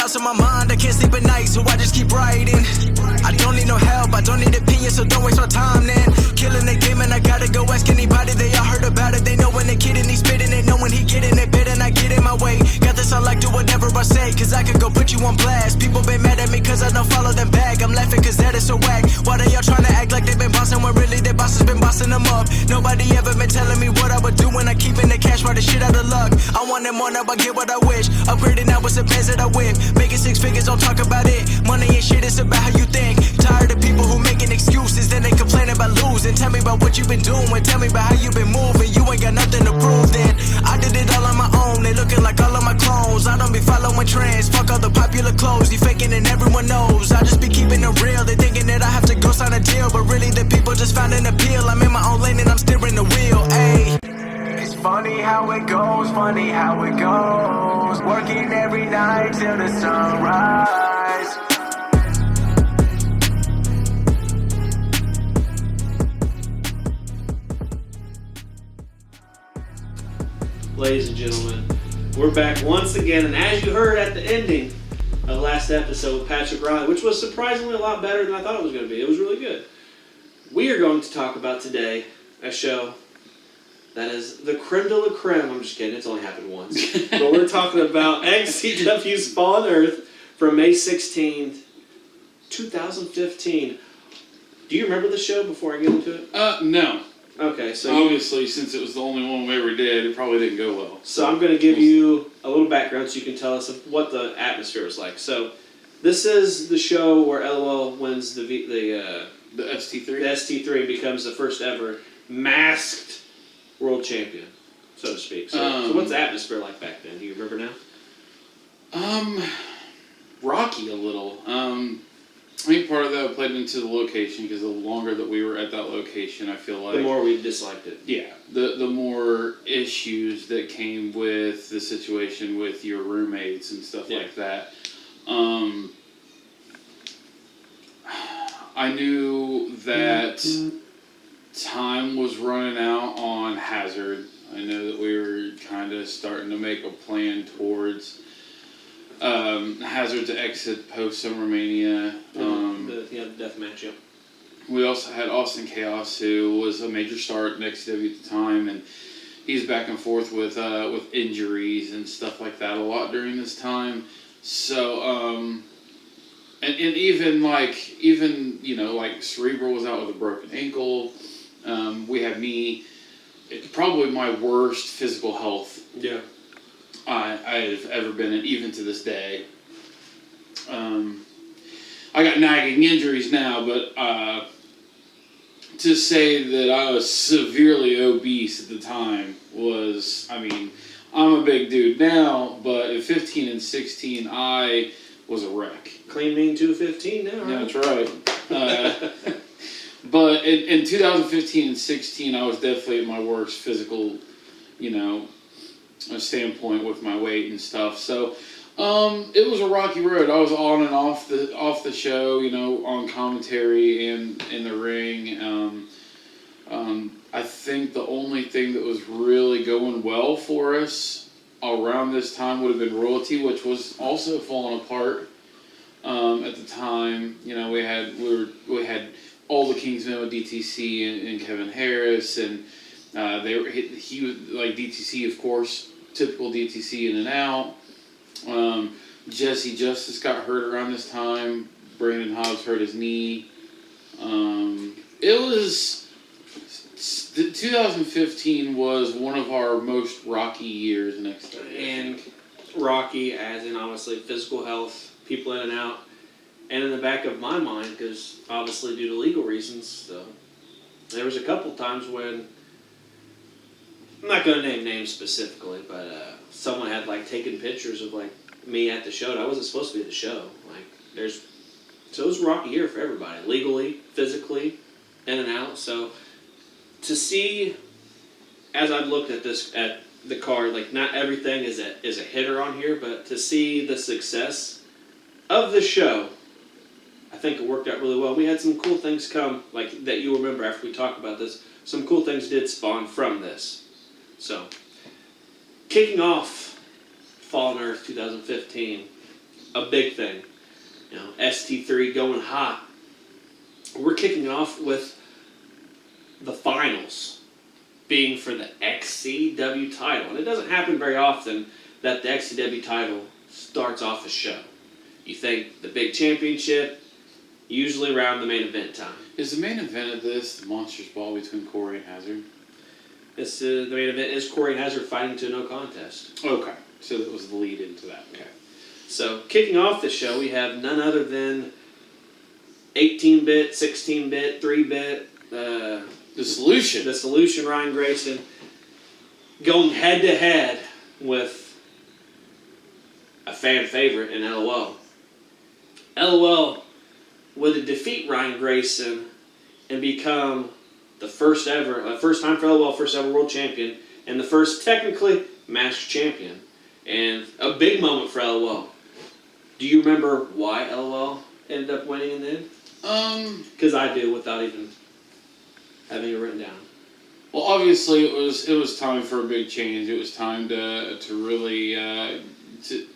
thoughts on my mind, I can't sleep at night, so I just keep writing. I don't need no help, I don't need opinions, so don't waste our time then. Killing the game and I gotta go ask anybody, they all heard about it. They know when the kid and he's spitting it, know when he getting it, bit and I get in my way. Got this, I like do whatever I say, cause I could go put you on blast. People been mad at me cause I don't follow them back. I'm laughing cause that is so whack. Why they all trying to act like they been bossing when really their boss has been bossing them up? Nobody ever been telling me what I would do when I keep in the cash, right the shit out of luck. I want it more, now I get what I wish. Upgrading now with some pants that I whip. Making 6 figures, don't talk about it. Money ain't shit, it's about how you think. Tired of people who making excuses, then they complain about losing. Tell me about what you been doing, tell me about how you been moving. You ain't got nothing to prove then. I did it all on my own, they looking like all of my clones. I don't be following trends, fuck all the popular clothes. You faking and everyone knows, I just be keeping it real. They thinking that I have to go sign a deal, but really the people just found an appeal. I'm in my own lane and I'm steering the wheel, ayy. It's funny how it goes, funny how it goes. Working every night till the sunrise. Ladies and gentlemen, we're back once again, and as you heard at the ending of last episode with Patrick Riley, which was surprisingly a lot better than I thought it was going to be. It was really good. We are going to talk about today a show that is the creme de la creme. I'm just kidding, it's only happened once. But we're talking about XCW's Fallen Earth from May 16th, 2015. Do you remember the show before I get into it? No. Okay, so obviously, since it was the only one we ever did, it probably didn't go well. So I'm going to give you a little background so you can tell us what the atmosphere was like. So this is the show where LOL wins the ST3? The ST3 and becomes the first ever masked world champion, so to speak. So what's the atmosphere like back then? Do you remember now? Rocky a little. I think part of that played into the location, because the longer that we were at that location, I feel like... The more we disliked it. Yeah. The more issues that came with the situation with your roommates and stuff like that. I knew that time was running out on Hazard. I know that we were kind of starting to make a plan towards... Hazard to exit post SummerMania. The death match, yeah. We also had Austin Chaos, who was a major star in XCW at the time, and he's back and forth with injuries and stuff like that a lot during this time. So, and even Cerebral was out with a broken ankle. We had me, probably my worst physical health. Yeah. I've ever been in, even to this day. I got nagging injuries now, but to say that I was severely obese at the time was, I'm a big dude now, but at 15 and 16, I was a wreck. Clean mean 215 now, right? Yeah, that's right. But in 2015 and 16, I was definitely at my worst physical, standpoint with my weight and stuff. So it was a rocky road. I was on and off the show, on commentary and in the ring. I think the only thing that was really going well for us around this time would have been Royalty, which was also falling apart at the time. We had all the Kingsmen with DTC and Kevin Harris, and he was like DTC, of course, typical DTC in and out. Jesse Justice got hurt around this time. Brandon Hobbs hurt his knee. It was 2015 was one of our most rocky years in XCW. And rocky, as in obviously physical health, people in and out, and in the back of my mind, because obviously due to legal reasons, there was a couple times when, I'm not going to name names specifically, but someone had taken pictures of me at the show, and I wasn't supposed to be at the show. So it was a rocky year for everybody, legally, physically, in and out. So to see, as I've looked at the card, not everything is a hitter on here, but to see the success of the show, I think it worked out really well. We had some cool things come, that you'll remember after we talk about this. Some cool things did spawn from this. So, kicking off Fallen Earth 2015, a big thing. You know, ST3 going hot. We're kicking off with the finals being for the XCW title. And it doesn't happen very often that the XCW title starts off a show. You think the big championship, usually around the main event time. Is the main event of this the Monsters Ball between Corey and Hazard? The main event is Corey and Hazard fighting to no contest. Okay, so that was the lead into that. Okay. So, kicking off the show, we have none other than 18-bit, 16-bit, 3-bit, The Solution. The Solution, Ryan Grayson, going head-to-head with a fan favorite in LOL. LOL would defeat Ryan Grayson and become the first time for LOL, first ever world champion, and the first technically master champion. And a big moment for LOL. Do you remember why LOL ended up winning in the end? Because I do, without even having it written down. Well, obviously it was time for a big change. It was time to really to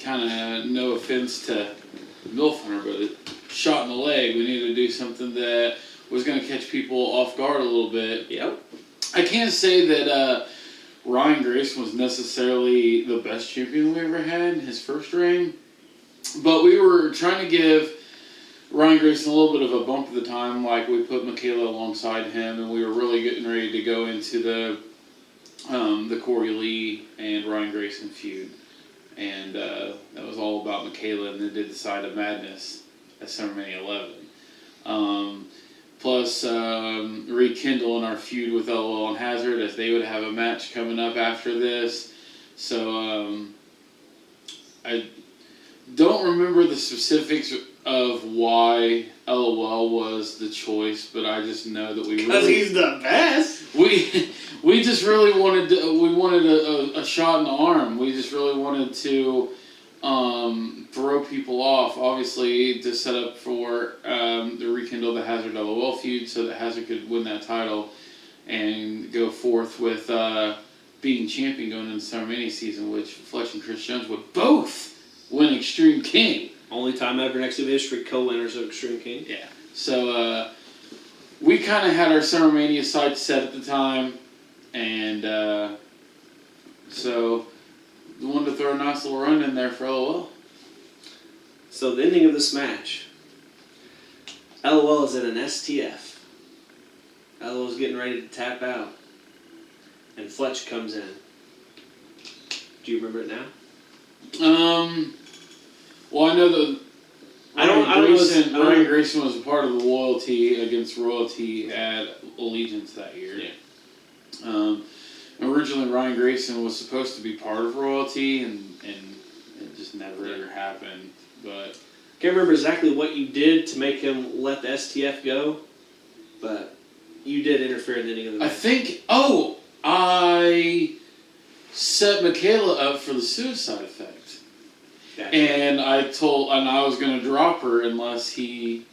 kind of, no offense to Milf Hunter, but a shot in the leg. We needed to do something that was going to catch people off guard a little bit. Yep. I can't say that Ryan Grayson was necessarily the best champion we ever had in his first reign, but we were trying to give Ryan Grayson a little bit of a bump at the time. Like, we put Michaela alongside him, and we were really getting ready to go into the Corey Lee and Ryan Grayson feud, and that was all about Michaela, and then did the Side of Madness at SummerMania 11. Plus, rekindling our feud with LOL and Hazard, as they would have a match coming up after this. So, I don't remember the specifics of why LOL was the choice, but I just know that Because he's the best. We just really wanted a shot in the arm. We just really wanted to throw people off, obviously, to set up for to rekindle the Hazard LOL feud, so that Hazard could win that title and go forth with being champion going into the SummerMania season, which Fletch and Chris Jones would both win Extreme King. Only time ever in XCW history, co-winners of Extreme King. Yeah. So we kind of had our SummerMania sights set at the time, and so we wanted to throw a nice little run in there for LOL. So the ending of this match, LOL is in an STF. LOL is getting ready to tap out, and Fletch comes in. Do you remember it now? Well, I know that Ryan Grayson was a part of the loyalty against royalty at Allegiance that year. Yeah. Originally, Ryan Grayson was supposed to be part of royalty, and it just never happened. But Can't remember exactly what you did to make him let the STF go, but you did interfere in the ending of the match. I set Michaela up for the suicide effect. Gotcha. And I was going to drop her unless he,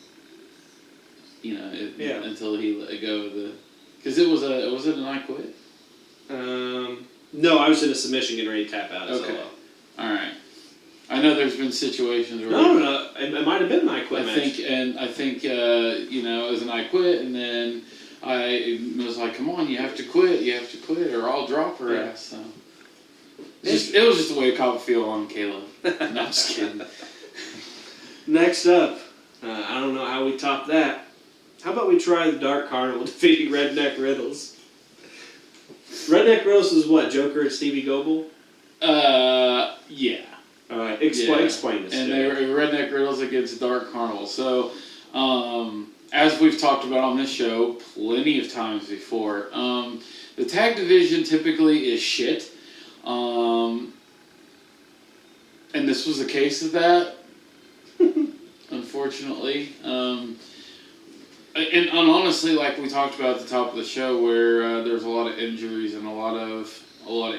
until he let go of the, because was it an I Quit? No, I was in a submission getting ready to tap out as Okay. LOL. All right. I know there's been situations where No, it might have been an I Quit match. I think it was an I Quit, and then I was like, come on, you have to quit, or I'll drop her ass. So. It was just a way to cop a feel on Caleb. No, I'm just kidding. Next up, I don't know how we top that. How about we try the Dark Carnival defeating Redneck Riddles? Redneck Riddles is what, Joker and Stevie Goebel? Yeah. Alright, explain this. And they were Redneck Riddles against Dark Carnival. So, as we've talked about on this show plenty of times before, the tag division typically is shit. And this was the case of that, unfortunately. And honestly, like we talked about at the top of the show, where there's a lot of injuries and a lot of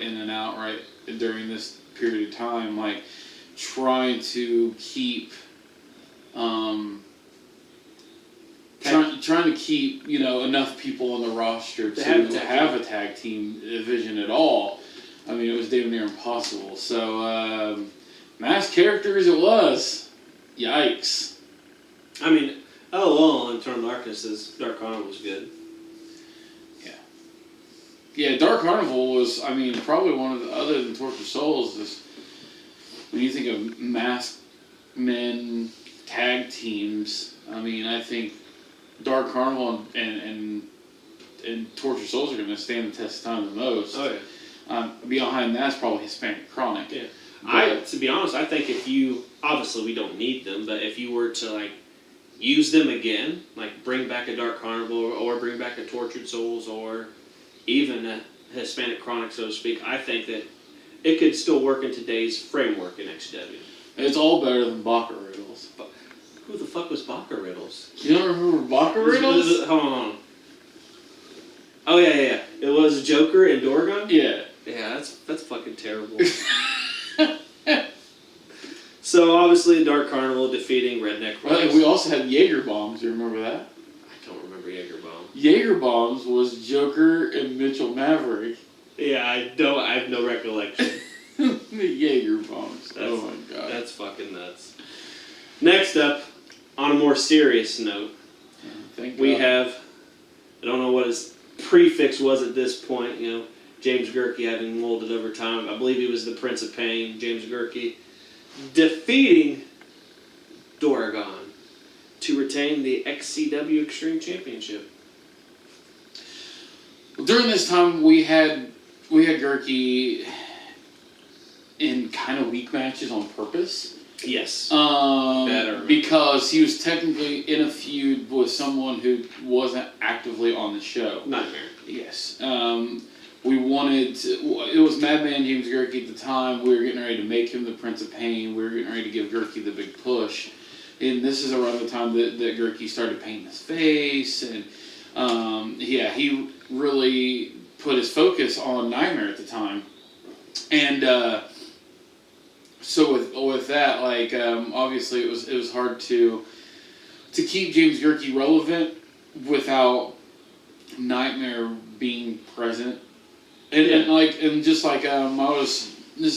in and out right during this period of time, like trying to keep trying to keep enough people on the roster to have a tag team division at all. I mean, it was damn near impossible. So Masked characters it was. Yikes. I mean, LOL in Eternal Darkness is Dark Carnival was good. Yeah, Dark Carnival was, I mean, probably one of the, other than Torture Souls, is when you think of masked men tag teams, I mean, I think Dark Carnival and Torture Souls are going to stand the test of time the most. Oh, yeah. Behind that's probably Hispanic Chronic. Yeah. To be honest, I think if you, obviously we don't need them, but if you were to, like, use them again, like bring back a Dark Carnival or bring back a Tortured Souls or even a Hispanic Chronic, so to speak, I think that it could still work in today's framework in XCW. It's all better than Baka Riddles. Who the fuck was Baka Riddles? You don't remember Baka Riddles? Hold on. Oh, yeah. It was Joker and Dorgon? Yeah. Yeah, that's fucking terrible. So, obviously, Dark Carnival defeating Redneck Bros. Well, we also had Jaeger Bombs. You remember that? I don't remember Jaeger Bomb. Jaeger Bombs was Joker and Mitchell Maverick. Yeah, I have no recollection. The Jaeger Bombs. Oh my god. That's fucking nuts. Next up, on a more serious note, we have, I don't know what his prefix was at this point, you know, James Gerke having molded over time. I believe he was the Prince of Pain, James Gerke, defeating Doragon to retain the XCW Extreme Championship. During this time, we had Gerke in kind of weak matches on purpose. Yes. Because he was technically in a feud with someone who wasn't actively on the show. Nightmare. Yes. We wanted to, it was Madman James Gerke at the time. We were getting ready to make him the Prince of Pain. We were getting ready to give Gerke the big push. And this is around the time that Gerke started painting his face. And he really put his focus on Nightmare at the time. And so with that, like, obviously it was hard to keep James Gerke relevant without Nightmare being present. And this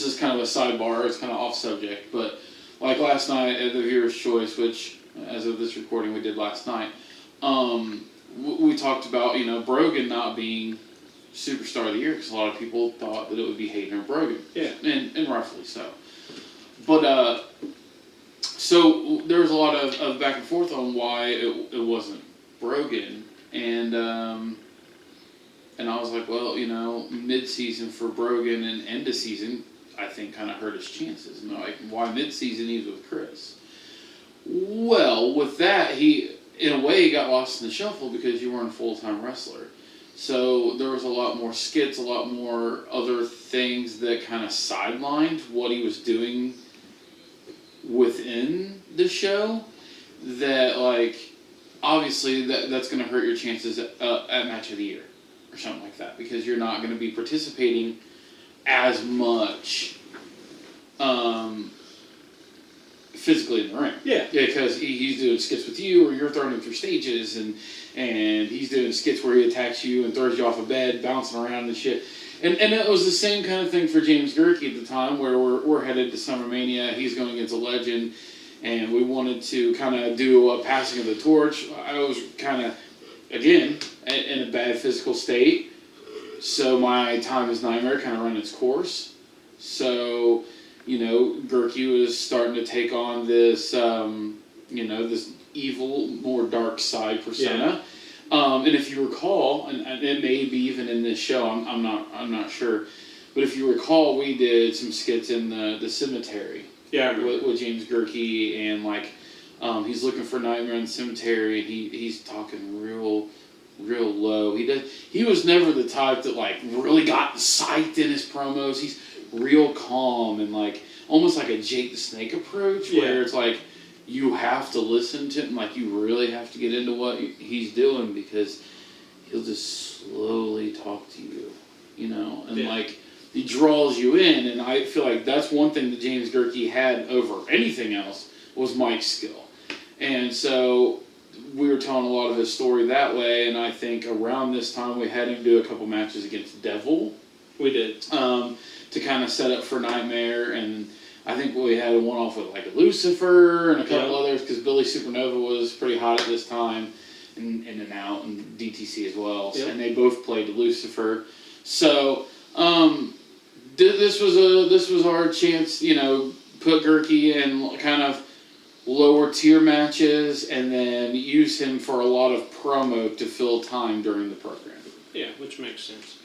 is kind of a sidebar, it's kind of off subject, but like last night at the Viewer's Choice, which as of this recording we did last night, we talked about, you know, Brogan not being Superstar of the Year because a lot of people thought that it would be Hayden or Brogan. Yeah. And rightfully so. But, so there was a lot of back and forth on why it wasn't Brogan, and I was like, well, you know, mid-season for Brogan and end of season, I think kind of hurt his chances. And like, why mid-season he's with Chris? Well, with that, he, in a way, got lost in the shuffle because you weren't a full-time wrestler. So there was a lot more skits, a lot more other things that kind of sidelined what he was doing within the show that, like, obviously that's going to hurt your chances at Match of the Year or something like that because you're not going to be participating as much physically in the ring. Yeah, because he's doing skits with you, or you're throwing him through stages, and he's doing skits where he attacks you and throws you off a bed, bouncing around and shit. And it was the same kind of thing for James Gerke at the time, where we're headed to SummerMania. He's going against a legend, and we wanted to kind of do a passing of the torch. I was kind of, again, in a bad physical state, so my time as Nightmare kind of run its course. So, you know, Gerke was starting to take on this, this evil, more dark side persona. Yeah. And if you recall, and it may be even in this show, I'm not sure, but if you recall, we did some skits in the cemetery. Yeah, with James Gerke, and like, he's looking for Nightmare in the cemetery, and he's talking real low. He was never the type that like really got psyched in his promos. He's real calm and like almost like a Jake the Snake approach, where it's like you have to listen to him, like you really have to get into what he's doing because he'll just slowly talk to you, you know, and like he draws you in. And I feel like that's one thing that James Gerke had over anything else was Mike's skill. And so we were telling a lot of his story that way, and I think around this time we had him do a couple matches against Devil. We did. To kind of set up for Nightmare, and I think we had one off with like a Lucifer and a couple others because Billy Supernova was pretty hot at this time, in and out, and DTC as well. Yep. And they both played Lucifer. So this was our chance, put Gerke in kind of lower tier matches and then use him for a lot of promo to fill time during the program. Yeah, which makes sense.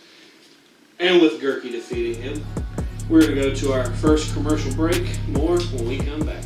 And with Gerke defeating him, we're going to go to our first commercial break. More when we come back.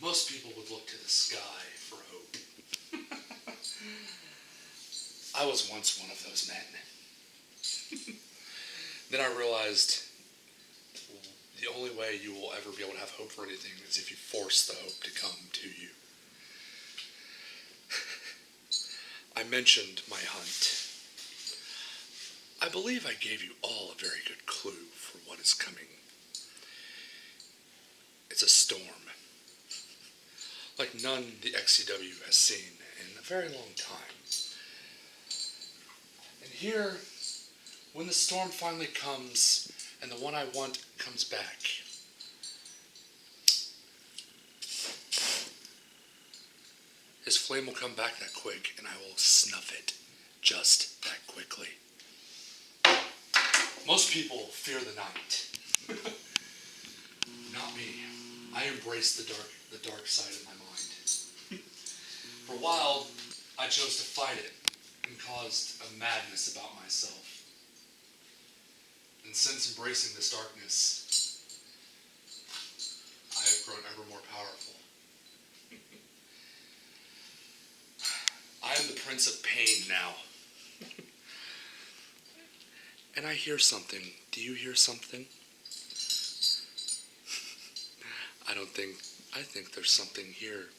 Most people would look to the sky for hope. I was once one of those men. Then I realized the only way you will ever be able to have hope for anything is if you force the hope to come to you. I mentioned my hunt. I believe I gave you all a very good clue for what is coming. It's a storm. Like none the XCW has seen in a very long time. And here, when the storm finally comes and the one I want comes back, his flame will come back that quick and I will snuff it just that quickly. Most people fear the night. Not me. I embrace the dark side of my mind. For a while, I chose to fight it and caused a madness about myself. And since embracing this darkness, I have grown ever more powerful. I am the Prince of Pain now. And I hear something. Do you hear something? I think there's something here.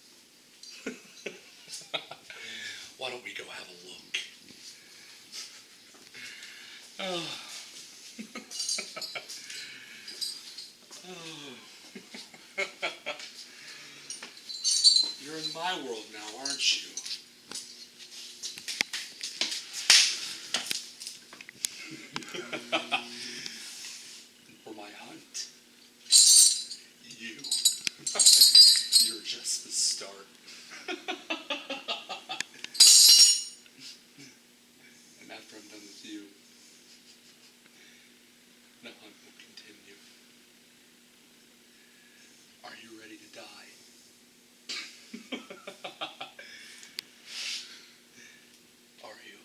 Why don't we go have a look? Oh. You're in my world now, aren't you? For my hunt. You. You're just the start. And after I'm done with you, the hunt will continue. Are you ready to die? Are you?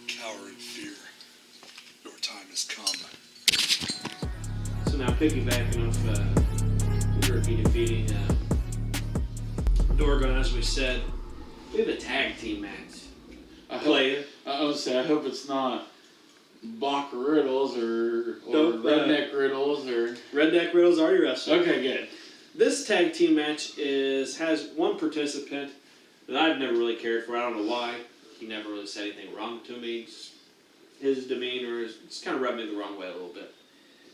Cower in fear. Your time has come. So now piggybacking off Turkey defeating Dorgon, as we said, we have a tag team match. I would say, I hope it's not Bach Riddles or Nope, Redneck Riddles or... Redneck Riddles already wrestled. Okay, good. This tag team match has one participant that I've never really cared for. I don't know why. He never really said anything wrong to me. His demeanor just kind of rubbed me the wrong way a little bit.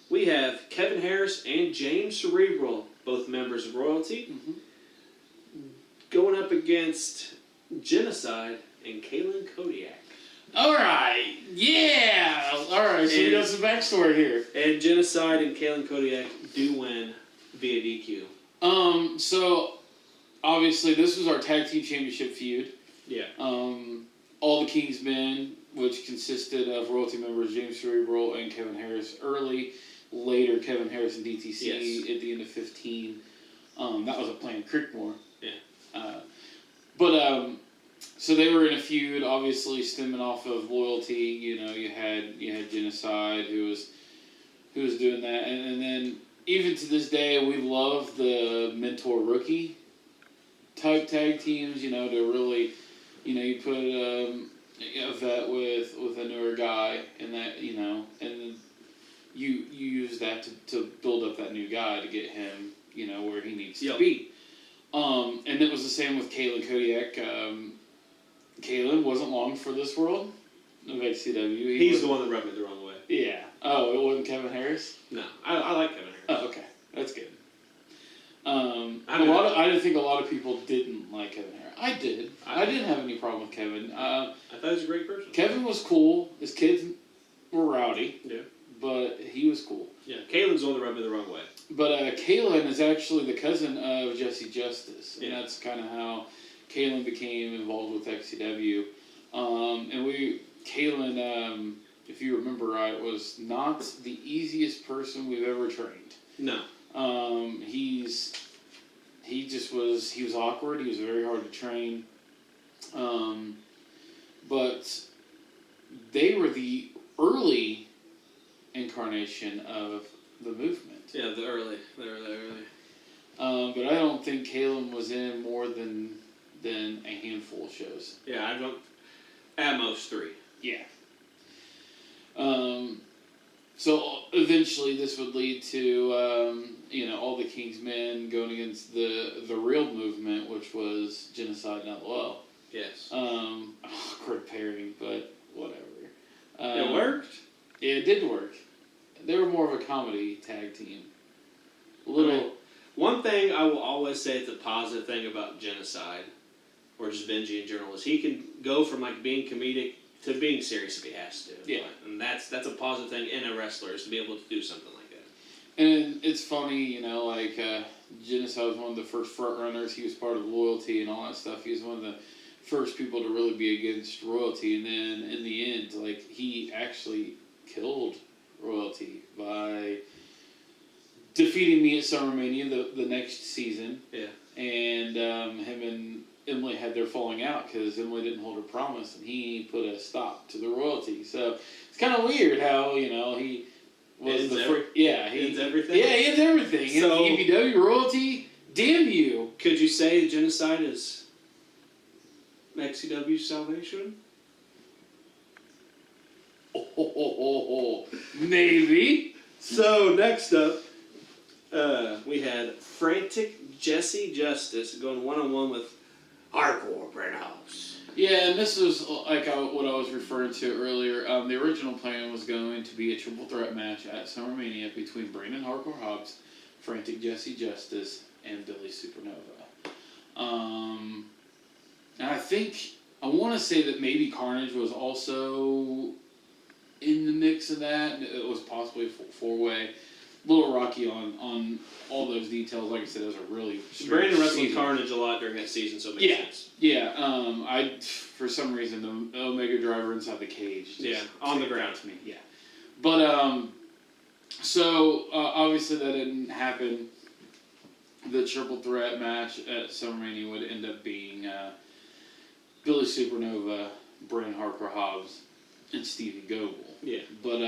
We have Kevin Harris and James Cerebral, both members of Royalty, going up against Genocide and Kalen Kodiak. Alright, yeah! Alright, so we got some backstory here. And Genocide and Kalen Kodiak do win via DQ. So, obviously, this was our tag team championship feud. Yeah. All the Kingsmen, which consisted of Royalty members James Cerebral and Kevin Harris early, later Kevin Harris and DTC at the end of 15. That was a plan, Creekmore. Yeah. So they were in a feud, obviously stemming off of Loyalty. You know, you had Genocide who was doing that, and then even to this day we love the mentor rookie type tag teams. You know, to really, you put a vet with a newer guy, and that and then you use that to build up that new guy to get him where he needs to be. And it was the same with Kalen Kodiak. Kalen wasn't long for this world of XCW. He's the one that rubbed me the wrong way. Yeah. Oh, it wasn't Kevin Harris? No, I like Kevin Harris. Oh, okay. That's good. I think a lot of people didn't like Kevin Harris. I did. I didn't have any problem with Kevin. I thought he was a great person. Kevin was cool. His kids were rowdy. Yeah. But he was cool. Yeah, Kalen's the one that rubbed me the wrong way. But Kalen is actually the cousin of Jesse Justice. And that's kind of how Kalen became involved with XCW. Kalen, if you remember right, was not the easiest person we've ever trained. No. He was awkward. He was very hard to train. But they were the early incarnation of the movement. Yeah, the early. But I don't think Kalen was in more than a handful of shows. Yeah, I don't. At most 3. Yeah. So eventually this would lead to all the Kingsmen going against the real movement, which was Genocide and LOL. Yes. Awkward pairing, but whatever. It worked? Yeah, it did work. They were more of a comedy tag team. One thing I will always say is a positive thing about Genocide, or just Benji in general, is he can go from being comedic to being serious if he has to. Yeah. And that's a positive thing in a wrestler, is to be able to do something like that. And it's funny, Genocide was one of the first front runners. He was part of Loyalty and all that stuff. He was one of the first people to really be against Royalty. And then in the end, he actually killed Royalty by defeating me at SummerMania the next season. Yeah. And him and Emily had their falling out because Emily didn't hold her promise, and he put a stop to the Royalty. So it's kind of weird how he was Ends the every- he ends everything? Yeah, he ends everything. So- And EBW Royalty, damn you. Could you say Genocide is XCW salvation? Maybe. So next up, we had Frantic Jesse Justice going 1-on-1 with Hardcore Brent House. Yeah, and this was like what I was referring to earlier. The original plan was going to be a triple threat match at SummerMania between Brandon Hardcore Hobbs, Frantic Jesse Justice, and Billy Supernova. And I want to say that maybe Carnage was also in the mix of that. It was possibly a four-way. A little rocky on all those details. Like I said, it was a really strange Brandon wrestled season. Carnage a lot during that season, so it makes sense. Yeah. I for some reason the Omega Driver inside the cage. Just on the stick ground out to me. Yeah, but so obviously that didn't happen. The triple threat match at SummerMania would end up being Billy Supernova, Brandon Harper Hobbs, and Stevie Goebel. Yeah. But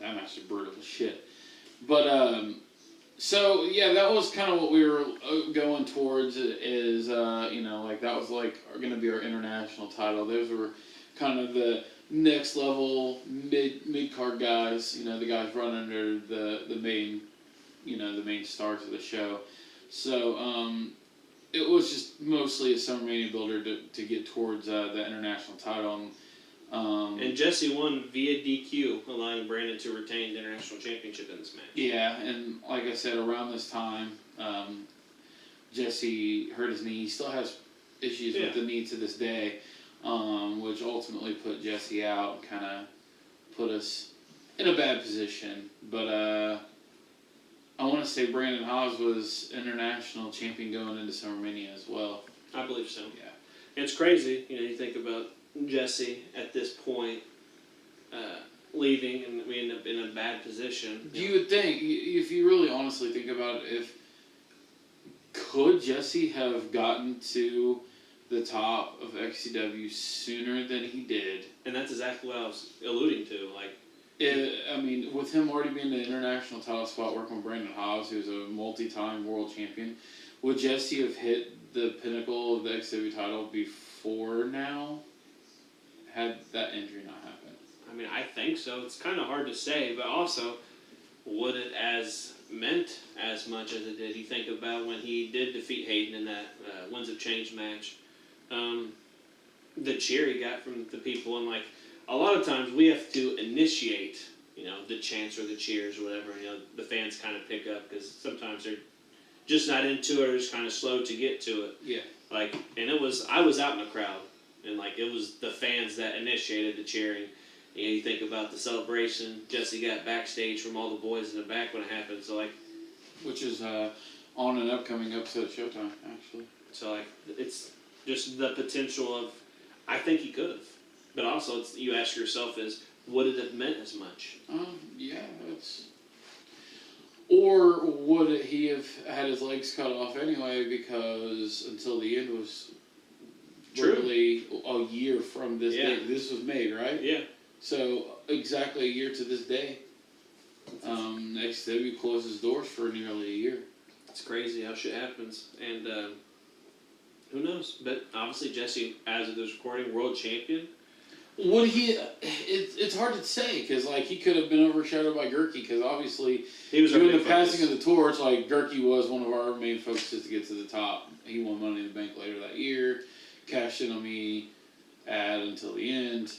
that match is brutal as shit. But so yeah, that was kind of what we were going towards. Is like that was like going to be our international title. Those were kind of the next level mid card guys. The guys running under the main the main stars of the show. So it was just mostly a SummerMania builder to get towards the international title. And Jesse won via DQ, allowing Brandon to retain the international championship in this match. Yeah, and like I said, around this time, Jesse hurt his knee. He still has issues with the knee to this day, which ultimately put Jesse out and kind of put us in a bad position. But I want to say Brandon Hobbs was international champion going into SummerMania as well. I believe so. Yeah. It's crazy, you think about Jesse at this point leaving, and we end up in a bad position. You would think, if you really honestly think about it, could Jesse have gotten to the top of XCW sooner than he did? And that's exactly what I was alluding to. With him already being the international title spot, working with Brandon Hobbs, who's a multi-time world champion, would Jesse have hit the pinnacle of the XCW title before now, had that injury not happened? I think so. It's kind of hard to say, but also, would it as meant as much as it did? You think about when he did defeat Hayden in that Winds of Change match, the cheer he got from the people, and a lot of times we have to initiate, the chants or the cheers or whatever. The fans kind of pick up because sometimes they're just not into it or just kind of slow to get to it. Yeah. And I was out in the crowd, and it was the fans that initiated the cheering. You think about the celebration Jesse got backstage from all the boys in the back when it happened. So which is on an upcoming episode of Showtime, actually. So it's just the potential of, I think he could have, but also you ask yourself would it have meant as much? Yeah, it's. Or would he have had his legs cut off anyway because until the end was literally a year from this day. This was made, right? Yeah. So exactly a year to this day. XCW closes doors for nearly a year. It's crazy how shit happens. And who knows? But obviously Jesse, as of this recording, world champion. Would he? It's hard to say because he could have been overshadowed by Gurky because obviously he was doing the passing of the torch. Gurky was one of our main focuses to get to the top. He won Money in the Bank later that year, cashed in on me, ad until the end.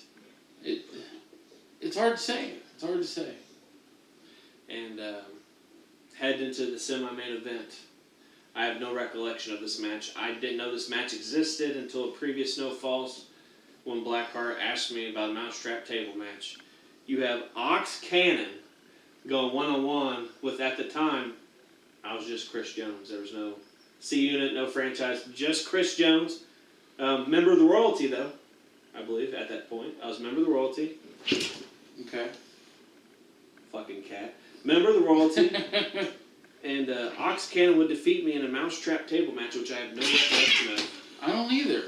It's hard to say. It's hard to say. And head into the semi-main event. I have no recollection of this match. I didn't know this match existed until a previous No Falls when Blackheart asked me about a mousetrap table match. You have Ox Cannon going one-on-one with, at the time, I was just Chris Jones. There was no C-Unit, no franchise, just Chris Jones. Member of the Royalty, though. I believe, at that point. I was a member of the royalty. Okay. Fucking cat. Member of the royalty. And Ox Cannon would defeat me in a mousetrap table match, which I have no recollection of. I don't either.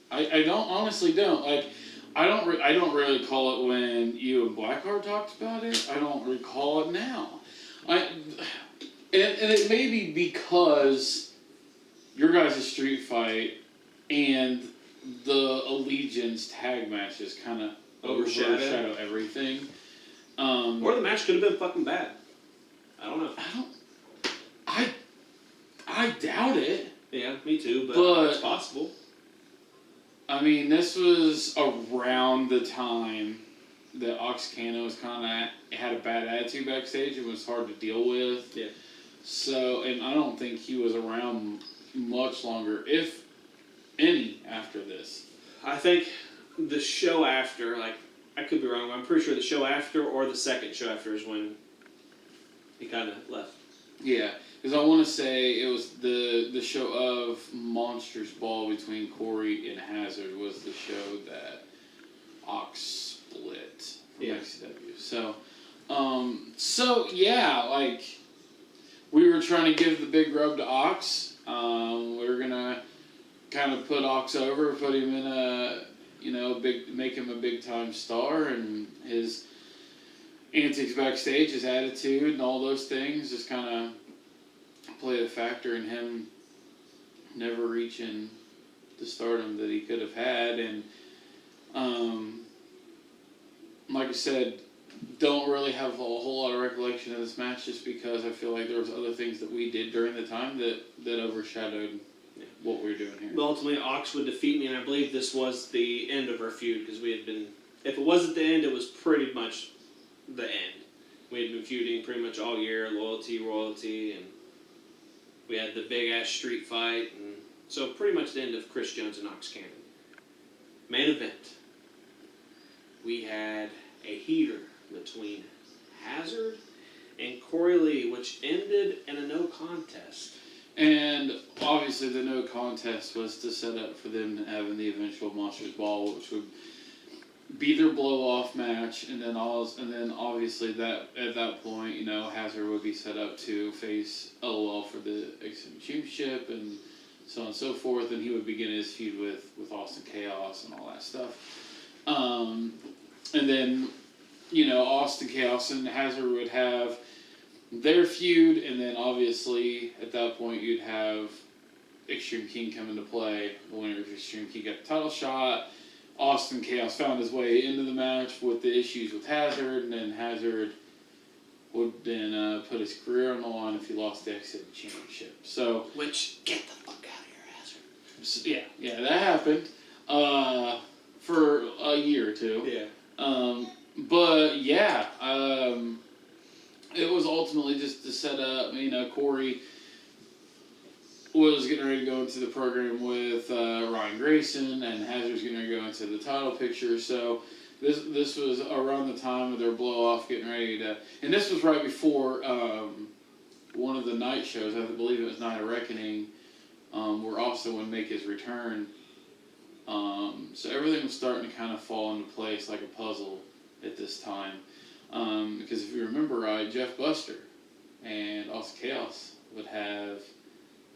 I don't honestly don't like. I don't really recall it when you and Blackheart talked about it. I don't recall it now. And it may be because your guys' street fight and the Allegiance tag matches kind of overshadow everything. Or the match could have been fucking bad. I don't know. I doubt it. Yeah, me too, but it's possible. I mean, this was around the time that Ox Cannon was kind of had a bad attitude backstage and was hard to deal with. Yeah. So, and I don't think he was around much longer, if any, after this. I think the show after, like, I could be wrong, but I'm pretty sure the show after or the second show after is when he kind of left. Yeah, because I want to say it was the show of Monsters Ball between Corey and Hazard was the show that Ox split from XCW. So yeah, like we were trying to give the big rub to Ox. We were gonna kind of put Ox over, put him in a make him a big time star, and his antics backstage, his attitude, and all those things just kind of played a factor in him never reaching the stardom that he could have had. And like I said, don't really have a whole lot of recollection of this match just because I feel like there was other things that we did during the time that overshadowed what we were doing here. But ultimately, Ox would defeat me, and I believe this was the end of our feud because we had been. If it wasn't the end, it was pretty much the end. We had been feuding pretty much all year, royalty, and we had the big ass street fight, and so pretty much the end of Chris Jones and Ox Cannon. Main event. We had a heater between Hazard and Corey Lee, which ended in a no contest. And obviously the no contest was to set up for them having the eventual Monsters Ball, which would be their blow-off match, and then obviously that at that point, Hazard would be set up to face LOL for the XCW Championship and so on and so forth, and he would begin his feud with Austin Chaos and all that stuff. And then, Austin Chaos and Hazard would have their feud, and then obviously at that point you'd have Extreme King come into play. The winner of Extreme King got the title shot. Austin Chaos found his way into the match with the issues with Hazard, and then Hazard would then put his career on the line if he lost the XCW Championship. So, Which, get the fuck out of here, Hazard. so, yeah, that happened for a year or two. Yeah. But yeah, it was ultimately just to set up. Corey was getting ready to go into the program with Ryan Grayson, and Hazard's getting ready to go into the title picture. So this was around the time of their blow off, getting ready to, and this was right before one of the night shows. I believe it was Night of Reckoning, where Austin would make his return. So everything was starting to kind of fall into place like a puzzle at this time. Because if you remember right, Jeff Buster and Austin Chaos would have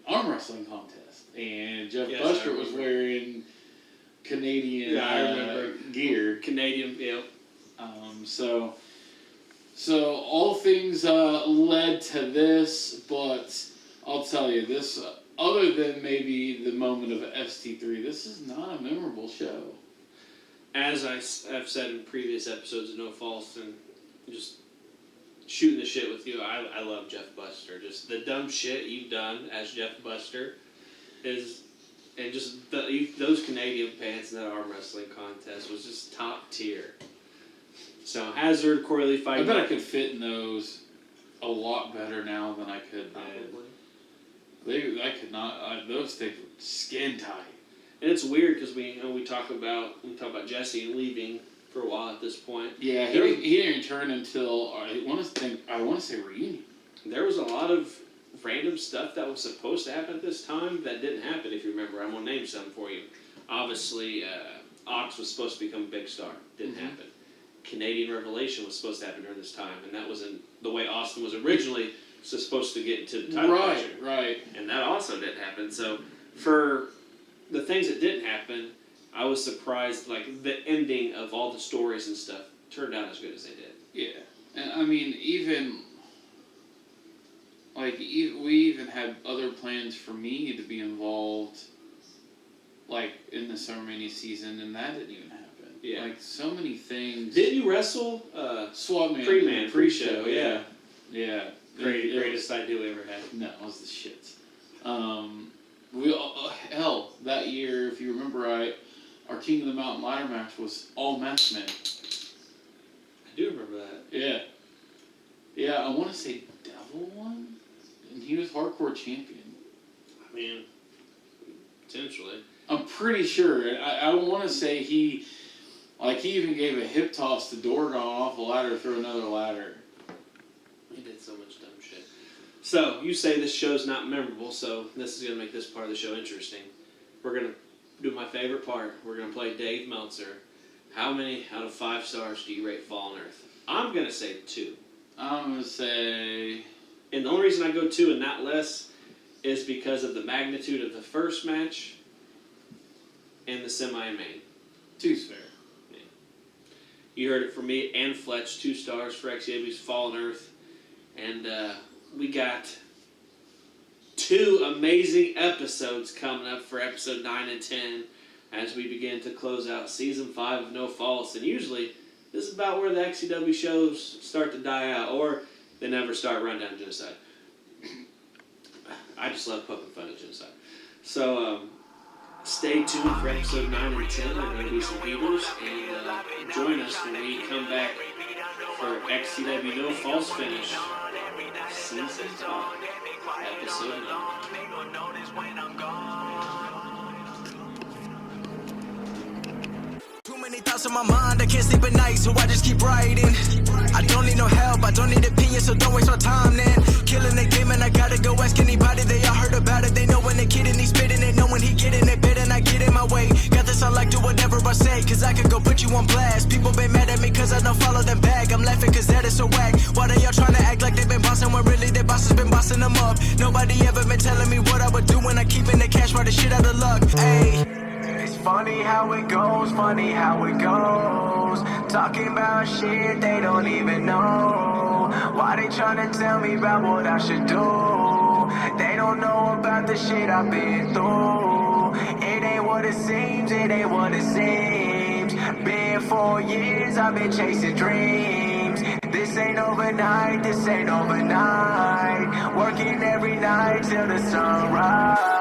arm wrestling contest, and Jeff Buster was wearing Canadian gear. Canadian, yeah. So all things led to this, but I'll tell you this. Other than maybe the moment of ST3, this is not a memorable show. As I've said in previous episodes of No False, and just shooting the shit with you, I love Jeff Buster. Just the dumb shit you've done as Jeff Buster is, and just those Canadian pants in that arm wrestling contest was just top tier. So Hazard, Corey Lee fight. I bet I could fit in those a lot better now than I could then. Probably. I could not. Those things were skin tight. And it's weird because we talk about Jesse leaving for a while at this point. Yeah, he didn't return until I want to say Reunion. There was a lot of random stuff that was supposed to happen at this time that didn't happen. If you remember, I'm gonna name some for you. Obviously, Ox was supposed to become a big star. Didn't happen. Canadian Revelation was supposed to happen during this time, and that wasn't the way Austin was originally supposed to get into the title picture. Right. And that also didn't happen. So for the things that didn't happen, I was surprised. Like the ending of all the stories and stuff turned out as good as they did. Yeah, and I mean, even like we even had other plans for me to be involved, like in the SummerMania season, and that didn't even happen. Yeah, like so many things. Didn't you wrestle Swap Man pre-show? Yeah, yeah. Greatest idea we ever had. No, it was the shit. We all, hell, that year, if you remember right, our King of the Mountain ladder match was all masked men. I do remember that. Yeah. Yeah, I want to say Devil won, and he was hardcore champion. I mean, potentially. I'm pretty sure. I want to say he even gave a hip toss to Dorgon off a ladder through another ladder. He did so much dumb shit. So, you say this show's not memorable, so this is going to make this part of the show interesting. We're going to do my favorite part. We're going to play Dave Meltzer. How many out of 5 stars do you rate Fallen Earth? I'm going to say 2. I'm going to say... And the only reason I go 2 and not less is because of the magnitude of the first match and the semi-main. 2's fair. Yeah. You heard it from me and Fletch, 2 stars for XCW's Fallen Earth. And we got 2 amazing episodes coming up for episode 9 and 10 as we begin to close out season 5 of No Faults. And usually, this is about where the XCW shows start to die out, or they never start Rundown Genocide. I just love poking fun at Genocide. So, stay tuned for episode 9 and 10. There are going to be some heaters, and join us when we come back for XCW No False Finish, season 5, episode 9. Too many thoughts on my mind, I can't sleep at night, so I just keep writing. I don't need no help, I don't need opinions, so don't waste my time then. Killing the game and I gotta go ask anybody, they all heard about it. They know when the kid and he's spitting it, know when he get in it, bed and I get in my way. Got this, I like do whatever I say, cause I could go put you on blast. People been mad at me cause I don't follow them back. I'm laughing cause that is so whack. Why they all trying to act like they been bossing when really their boss has been bossing them up? Nobody ever been telling me what I would do when I keepin' the cash, right the shit out of luck. Ayy. It's funny how it goes, funny how it goes. Talking about shit they don't even know. Why they tryna tell me about what I should do? They don't know about the shit I've been through. It ain't what it seems, it ain't what it seems. Been 4 years, I've been chasing dreams. This ain't overnight, this ain't overnight. Working every night till the sunrise.